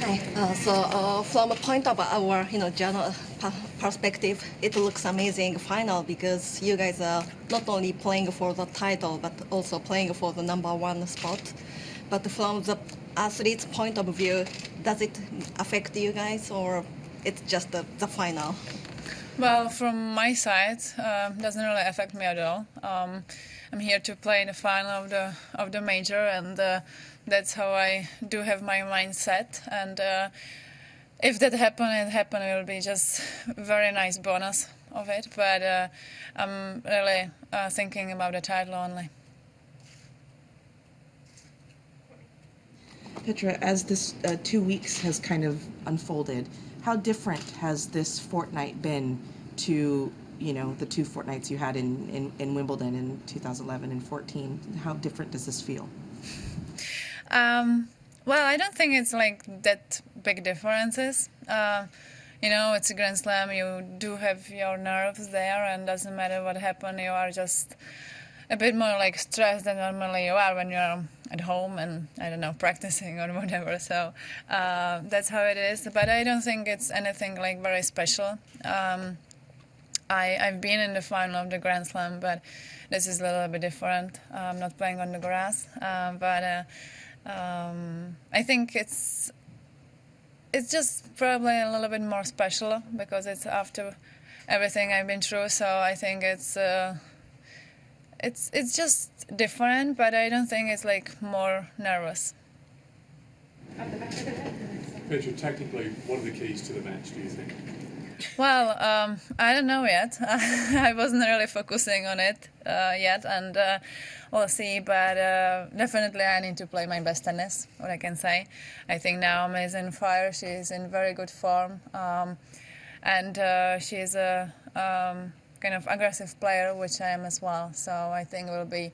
Hi. From a point of our, general perspective, it looks amazing final because you guys are not only playing for the title but also playing for the number one spot. But from the athlete's point of view, does it affect you guys or it's just the final? Well, from my side, doesn't really affect me at all. I'm here to play in the final of the major, and that's how I do have my mind set. And if that happens, it will be just a very nice bonus of it. But I'm really thinking about the title only. Petra, as this 2 weeks has kind of unfolded, how different has this fortnight been to, the 2 fortnights you had in Wimbledon in 2011 and 14? How different does this feel? Well, I don't think it's like that big differences. It's a Grand Slam. You do have your nerves there, and doesn't matter what happened. You are just a bit more like stressed than normally you are when you're at home and, I don't know, practicing or whatever. So that's how it is. But I don't think it's anything like very special. I've been in the final of the Grand Slam, but this is a little bit different. I'm not playing on the grass, but I think it's just probably a little bit more special because it's after everything I've been through. So I think it's just different, but I don't think it's like more nervous. Petra, technically, what are the keys to the match, do you think? Well, I don't know yet. I wasn't really focusing on it yet, and we'll see. But definitely I need to play my best tennis, what I can say. I think Naomi is in fire. She's in very good form. And she's a kind of aggressive player, which I am as well. So I think it will be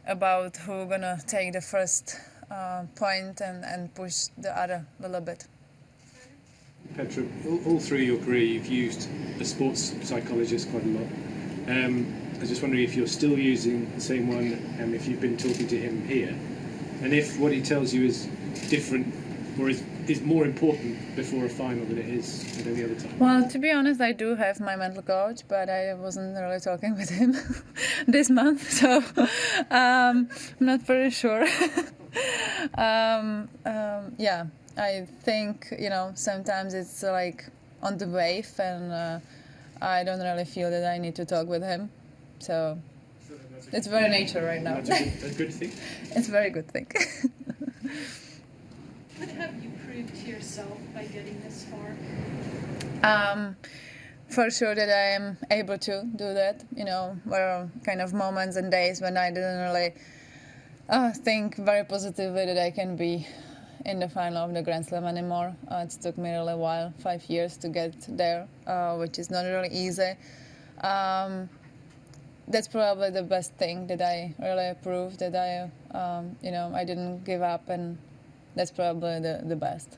about who's going to take the first point and push the other a little bit. Petra, all through your career you've used a sports psychologist quite a lot. I was just wondering if you're still using the same one and if you've been talking to him here, and if what he tells you is different or is more important before a final than it is at any other time. Well, to be honest, I do have my mental coach, but I wasn't really talking with him this month, so I'm not very sure. Yeah, I think, sometimes it's like on the wave, and I don't really feel that I need to talk with him. So it's very nature right now. That's a good thing? It's a very good thing. What have you proved to yourself by getting this far? For sure that I am able to do that. There are kind of moments and days when I didn't really think very positively that I can be in the final of the Grand Slam anymore. It took me really a while, 5 years to get there, which is not really easy. That's probably the best thing that I really proved, that I didn't give up, and that's probably the best.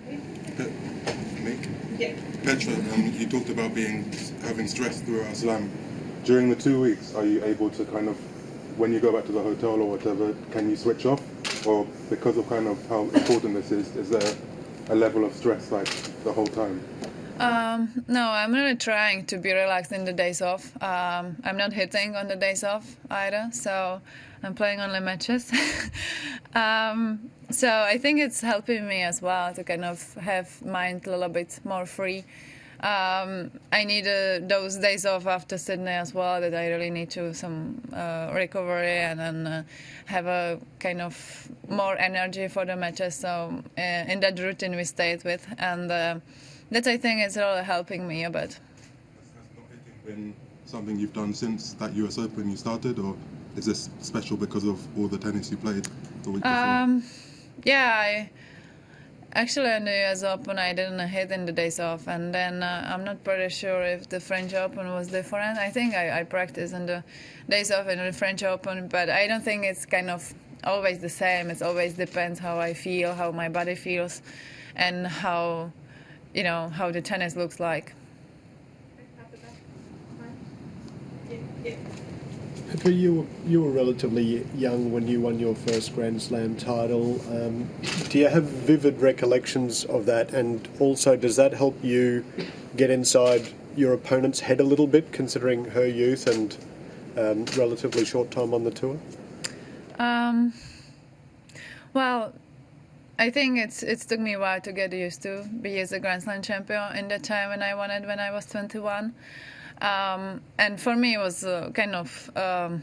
Mick? Yeah. Petra, you talked about having stress throughout Slam. During the 2 weeks, are you able to kind of, when you go back to the hotel or whatever, can you switch off? Or because of kind of how important this is there a level of stress like the whole time? No, I'm really trying to be relaxed in the days off. I'm not hitting on the days off either, so I'm playing only matches. So I think it's helping me as well to kind of have mind a little bit more free. I need those days off after Sydney as well, that I really need to some recovery and then have a kind of more energy for the matches. So in that routine we stayed with, and that I think is really helping me a bit. Has not hitting been something you've done since that US Open you started, or is this special because of all the tennis you played the week before? Yeah, actually in the US Open I didn't hit in the days off, and then I'm not pretty sure if the French Open was different. I think I practiced in the days off in the French Open, but I don't think it's kind of always the same. It always depends how I feel, how my body feels, and how the tennis looks like. Petra, you were relatively young when you won your first Grand Slam title. Do you have vivid recollections of that? And also, does that help you get inside your opponent's head a little bit, considering her youth and relatively short time on the tour? Well, I think it took me a while to get used to be as a Grand Slam champion in the time when I won it when I was 21. And for me, it was kind of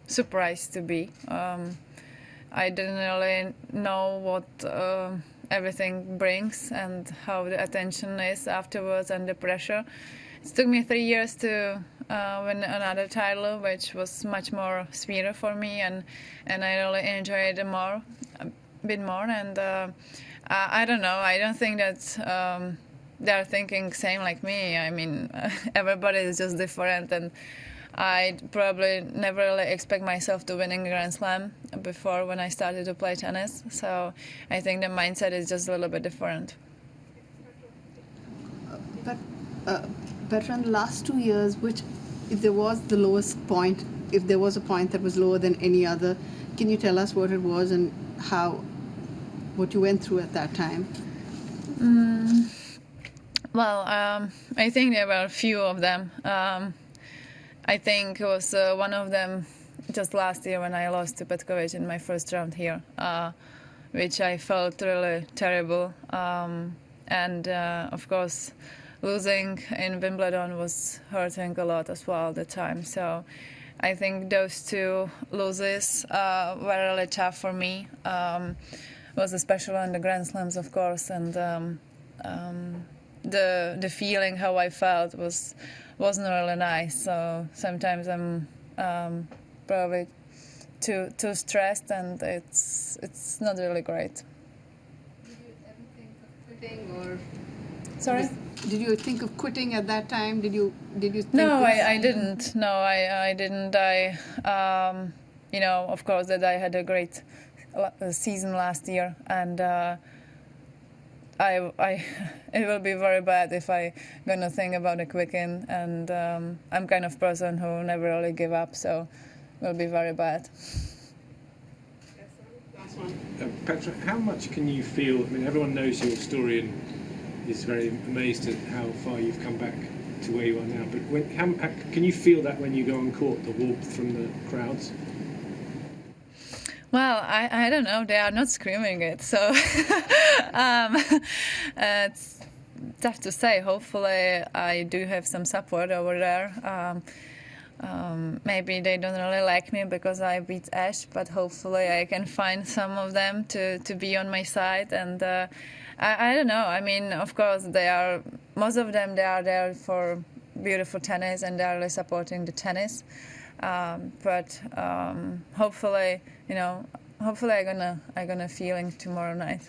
surprise to be. I didn't really know what everything brings and how the attention is afterwards and the pressure. It took me 3 years to win another title, which was much more sweeter for me, and I really enjoyed it a bit more. And I don't know. I don't think that. They're thinking same like me. I mean, everybody is just different, and I probably never really expect myself to winning a Grand Slam before when I started to play tennis. So I think the mindset is just a little bit different. But Petra, in the last 2 years, if there was the lowest point, if there was a point that was lower than any other, can you tell us what it was and what you went through at that time? Well, I think there were a few of them. I think it was one of them just last year when I lost to Petra Kvitova in my first round here, which I felt really terrible. And of course, losing in Wimbledon was hurting a lot as well at the time. So I think those two losses were really tough for me. It was especially on the Grand Slams, of course, and the feeling how I felt wasn't really nice. So sometimes I'm probably too stressed, and it's not really great. Did you ever think of quitting, or Sorry? did you think of quitting at that time? Did you think No, this- I didn't. No, I didn't. Of course, that I had a great season last year, and it will be very bad if I gonna think about a quitting. And I'm kind of person who never really give up, so it will be very bad. Last one. Petra, how much can you feel? I mean, everyone knows your story and is very amazed at how far you've come back to where you are now. But how can you feel that when you go on court, the warmth from the crowds? Well, I don't know. They are not screaming it, so it's tough to say. Hopefully, I do have some support over there. Maybe they don't really like me because I beat Ash, but hopefully I can find some of them to be on my side. And I don't know. I mean, of course, most of them, they are there for beautiful tennis, and they are really supporting the tennis. But hopefully, I'm gonna feeling tomorrow night.